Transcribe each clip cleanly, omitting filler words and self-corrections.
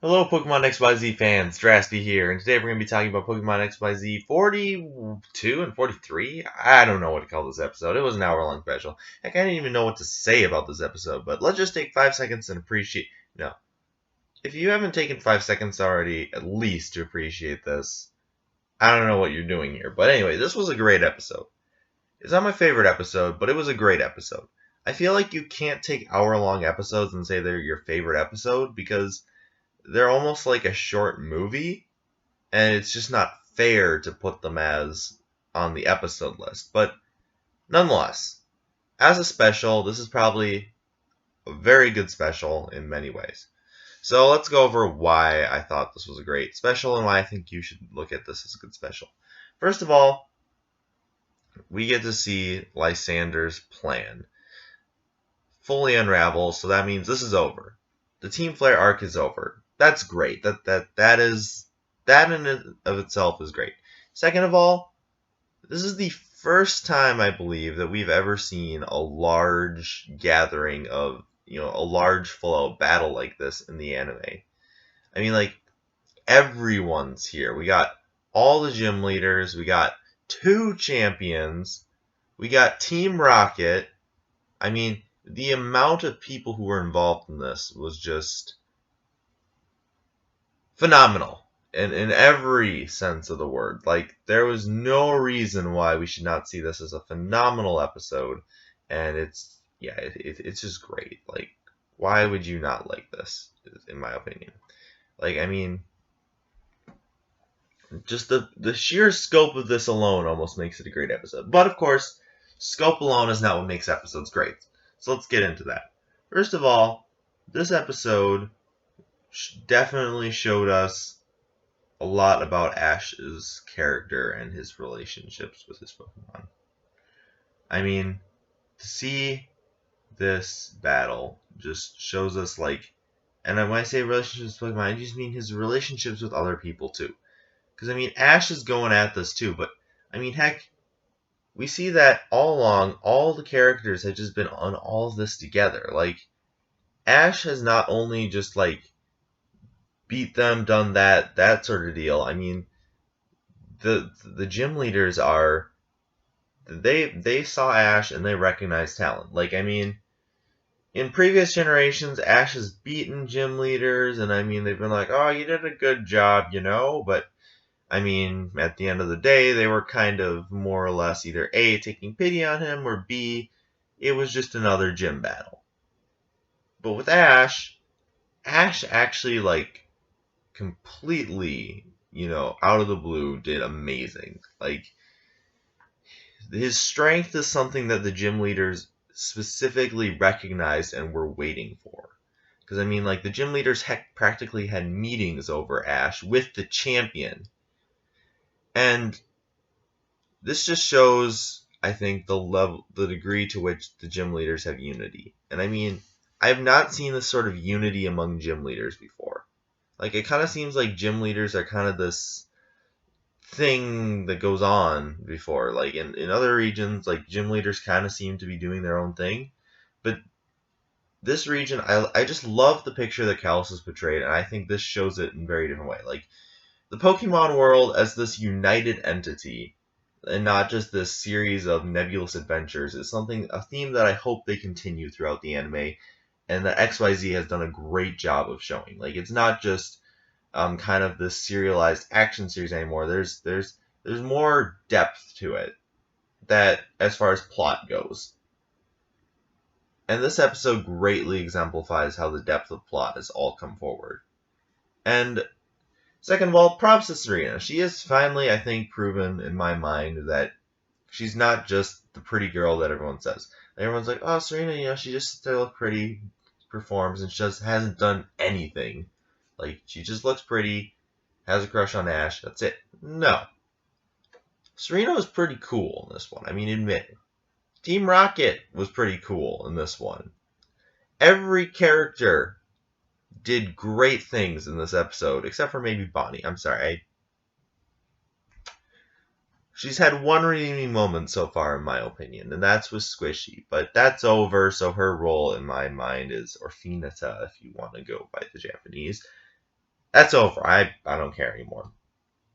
Hello Pokemon XYZ fans, Drasty here, and today we're going to be talking about Pokemon XYZ 42 and 43? I don't know what to call this episode. It was an hour-long special. Heck, I didn't even know what to say about this episode, but let's just take 5 seconds and appreciate... No. If you haven't taken 5 seconds already, at least to appreciate this, I don't know what you're doing here. But anyway, this was a great episode. It's not my favorite episode, but it was a great episode. I feel like you can't take hour-long episodes and say they're your favorite episode, because they're almost like a short movie, and it's just not fair to put them as on the episode list. But nonetheless, as a special, this is probably a very good special in many ways. So let's go over why I thought this was a great special and why I think you should look at this as a good special. First of all, we get to see Lysander's plan fully unravel, so that means this is over. The Team Flare arc is over. That's great. That in and of itself is great. Second of all, this is the first time I believe that we've ever seen a large gathering of, a large full-out battle like this in the anime. I mean, like, everyone's here. We got all the gym leaders. We got 2 champions. We got Team Rocket. I mean, the amount of people who were involved in this was just phenomenal in every sense of the word. Like, there was no reason why we should not see this as a phenomenal episode, and it's just great. Like, why would you not like this, in my opinion? Like, I mean, just the sheer scope of this alone almost makes it a great episode. But, of course, scope alone is not what makes episodes great. So let's get into that. First of all, this episode definitely showed us a lot about Ash's character and his relationships with his Pokemon. I mean, to see this battle just shows us, like, and when I say relationships with Pokemon, I just mean his relationships with other people too. Because, I mean, Ash is going at this too, but, I mean, heck, we see that all along, all the characters have just been on all of this together. Like, Ash has not only just, like, beat them, done that sort of deal. I mean, the gym leaders are, they saw Ash and they recognized talent. Like, I mean, in previous generations, Ash has beaten gym leaders, and I mean, they've been like, oh, you did a good job, but I mean, at the end of the day, they were kind of more or less either A, taking pity on him, or B, it was just another gym battle. But with Ash actually, like, completely, out of the blue, did amazing. Like, his strength is something that the gym leaders specifically recognized and were waiting for. Because, I mean, like, the gym leaders practically had meetings over Ash with the champion. And this just shows, I think, the degree to which the gym leaders have unity. And, I mean, I have not seen this sort of unity among gym leaders before. Like, it kind of seems like gym leaders are kind of this thing that goes on before. Like, in other regions, like, gym leaders kind of seem to be doing their own thing. But this region, I just love the picture that Kalos has portrayed, and I think this shows it in a very different way. Like, the Pokemon world as this united entity, and not just this series of nebulous adventures, is a theme that I hope they continue throughout the anime, and that XYZ has done a great job of showing. Like, it's not just kind of this serialized action series anymore. There's more depth to it, that as far as plot goes. And this episode greatly exemplifies how the depth of plot has all come forward. And second of all, props to Serena. She has finally, I think, proven in my mind that she's not just the pretty girl that everyone says. Everyone's like, oh, Serena, she just sits there, looks pretty, performs, and she just hasn't done anything. Like, she just looks pretty, has a crush on Ash, that's it. No. Serena was pretty cool in this one, I mean, admit it. Team Rocket was pretty cool in this one. Every character did great things in this episode, except for maybe Bonnie. I'm sorry. She's had one redeeming moment so far, in my opinion, and that's with Squishy. But that's over, so her role, in my mind, is Orphanita, if you want to go by the Japanese. That's over. I don't care anymore.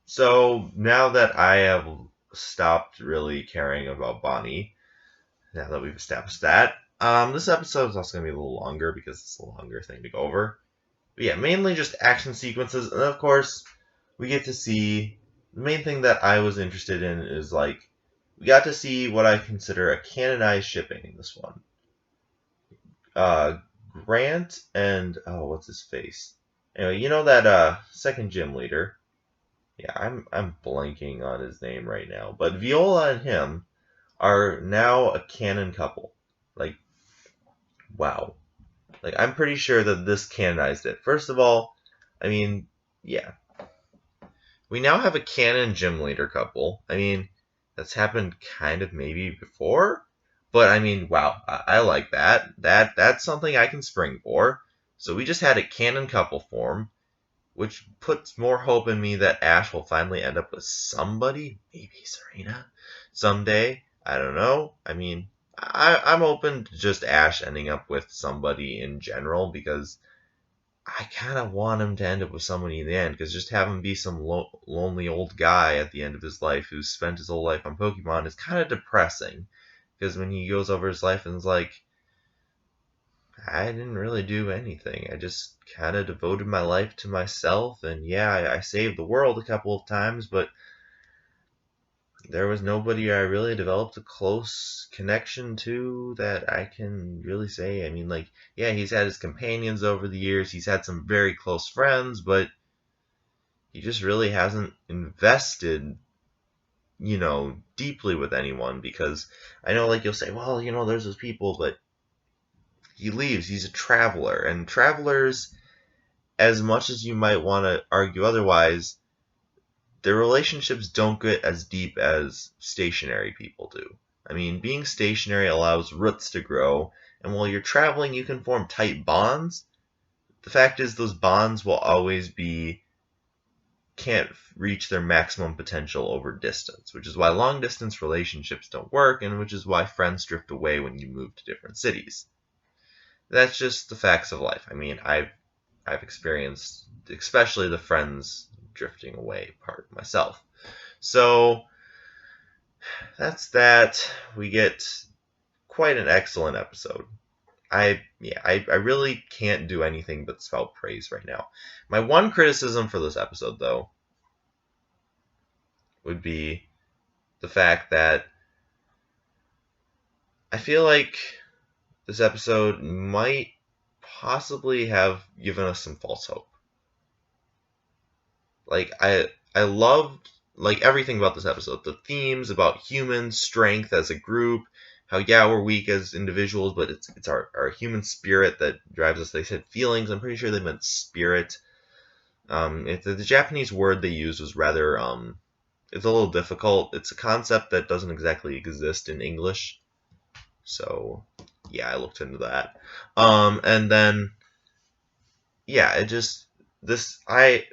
So now that I have stopped really caring about Bonnie, now that we've established that, this episode is also going to be a little longer because it's a longer thing to go over. But yeah, mainly just action sequences, and of course, we get to see the main thing that I was interested in is like we got to see what I consider a canonized shipping in this one. Uh, Grant and what's his face? Anyway, you know that second gym leader. Yeah, I'm blanking on his name right now, but Viola and him are now a canon couple. Like, wow. Like, I'm pretty sure that this canonized it. First of all, I mean, yeah, we now have a canon gym leader couple. I mean, that's happened kind of maybe before, but I mean, wow, I like that. That's something I can spring for. So we just had a canon couple form, which puts more hope in me that Ash will finally end up with somebody, maybe Serena, someday. I don't know. I mean, I'm open to just Ash ending up with somebody in general because I kind of want him to end up with somebody in the end, because just have him be some lonely old guy at the end of his life who's spent his whole life on Pokemon is kind of depressing. Because when he goes over his life and is like, I didn't really do anything. I just kind of devoted my life to myself, and yeah, I saved the world a couple of times, but there was nobody I really developed a close connection to that I can really say. I mean, like, yeah, he's had his companions over the years, he's had some very close friends, but he just really hasn't invested, deeply with anyone because I know, like, you'll say, well, there's those people, but he leaves. He's a traveler, and travelers, as much as you might want to argue otherwise, their relationships don't get as deep as stationary people do. I mean, being stationary allows roots to grow, and while you're traveling, you can form tight bonds. The fact is, those bonds will always be can't reach their maximum potential over distance, which is why long distance relationships don't work, and which is why friends drift away when you move to different cities. That's just the facts of life. I mean, I've experienced, especially the friends drifting away part myself. So that's that. We get quite an excellent episode. I really can't do anything but spout praise right now. My one criticism for this episode, though, would be the fact that I feel like this episode might possibly have given us some false hope. Like, I loved, like, everything about this episode. The themes about human strength as a group, how, yeah, we're weak as individuals, but it's our human spirit that drives us. They said feelings. I'm pretty sure they meant spirit. The Japanese word they used was rather, it's a little difficult. It's a concept that doesn't exactly exist in English. So, yeah, I looked into that. And then, yeah, it just, this, I,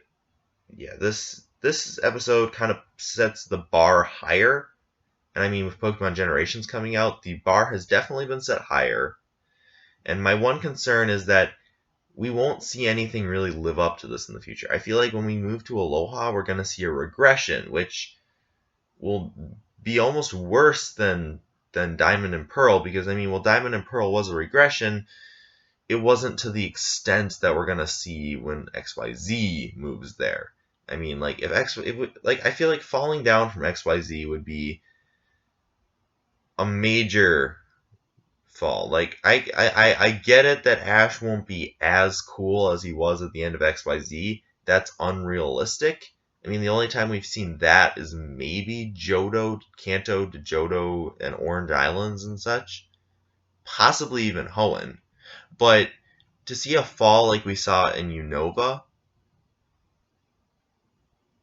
yeah, this episode kind of sets the bar higher. And I mean, with Pokemon Generations coming out, the bar has definitely been set higher. And my one concern is that we won't see anything really live up to this in the future. I feel like when we move to Aloha, we're going to see a regression, which will be almost worse than Diamond and Pearl, because I mean, while Diamond and Pearl was a regression, it wasn't to the extent that we're gonna see when XYZ moves there. I mean, like, if X, it would, like, I feel like falling down from XYZ would be a major fall. Like, I get it that Ash won't be as cool as he was at the end of XYZ. That's unrealistic. I mean, the only time we've seen that is maybe Johto, Kanto to Johto and Orange Islands and such. Possibly even Hoenn. But to see a fall like we saw in Unova,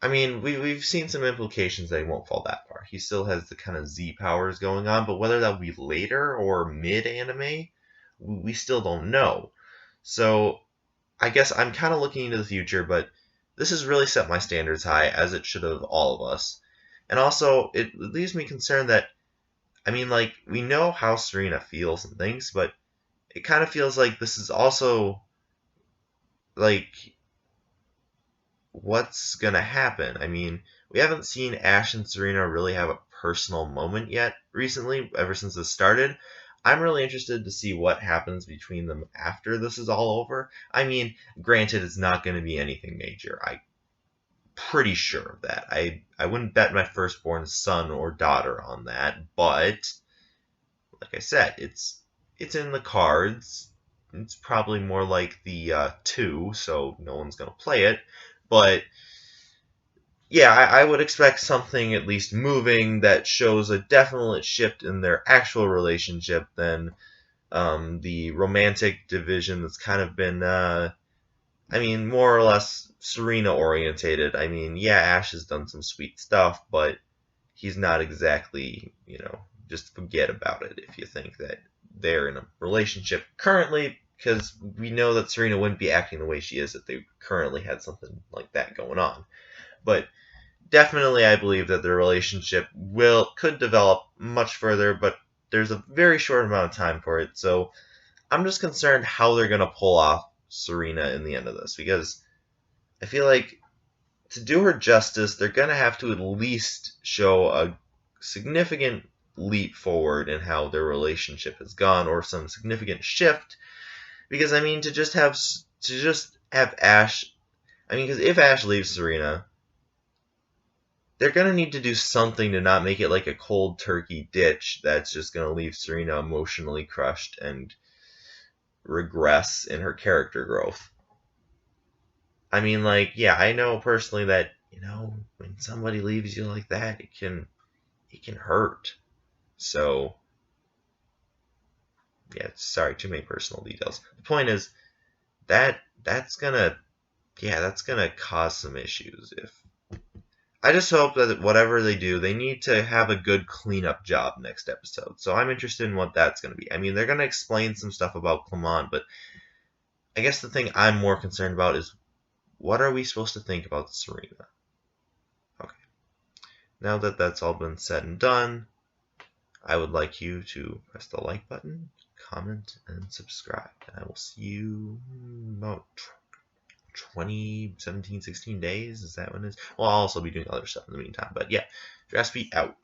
I mean, we've seen some implications that he won't fall that far. He still has the kind of Z powers going on, but whether that'll be later or mid-anime, we still don't know. So I guess I'm kind of looking into the future, but this has really set my standards high, as it should have all of us. And also, it leaves me concerned that, I mean, like, we know how Serena feels and things, but it kind of feels like this is also, like, what's gonna happen. I mean, we haven't seen Ash and Serena really have a personal moment yet recently, ever since this started. I'm really interested to see what happens between them after this is all over. I mean, granted, it's not going to be anything major. I'm pretty sure of that. I wouldn't bet my firstborn son or daughter on that, but like I said, it's in the cards. It's probably more like the 2, so no one's going to play it. But yeah, I would expect something at least moving that shows a definite shift in their actual relationship than the romantic division that's kind of been, I mean, more or less Serena orientated. I mean, yeah, Ash has done some sweet stuff, but he's not exactly, just forget about it if you think that they're in a relationship currently, because we know that Serena wouldn't be acting the way she is if they currently had something like that going on. But definitely, I believe that their relationship could develop much further, but there's a very short amount of time for it. So I'm just concerned how they're going to pull off Serena in the end of this, because I feel like to do her justice, they're going to have to at least show a significant leap forward in how their relationship has gone, or some significant shift. Because I mean, to just have Ash, I mean, because if Ash leaves Serena, they're going to need to do something to not make it like a cold turkey ditch that's just going to leave Serena emotionally crushed and regress in her character growth. I mean, like, yeah, I know personally that, when somebody leaves you like that, it can hurt. So, yeah, sorry, too many personal details. The point is that's gonna cause some issues. If I just hope that whatever they do, they need to have a good cleanup job next episode. So I'm interested in what that's going to be. I mean, they're going to explain some stuff about Clement, but I guess the thing I'm more concerned about is, what are we supposed to think about Serena? Okay. Now that that's all been said and done, I would like you to press the like button, comment, and subscribe. And I will see you about 20, 17, 16 days. Is that when it is? Well, I'll also be doing other stuff in the meantime. But yeah, Drasby out.